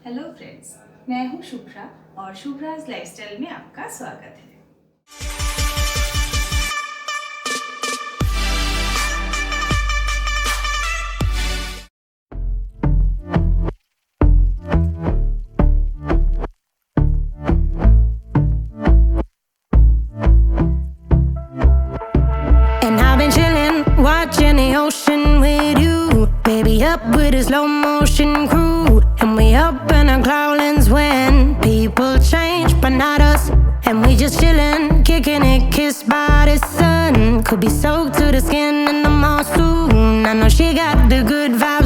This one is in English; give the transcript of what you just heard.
Hello friends, मैं हूँ शुभ्रा और शुभ्राज लाइफस्टाइल में आपका स्वागत है। And I've been chillin', watching the ocean with you. Baby up with a slow motion crew. And we up in our clouds when people change, but not us. And we just chillin', kicking it, kissed by the sun. Could be soaked to the skin in the mall soon. I know she got the good vibe.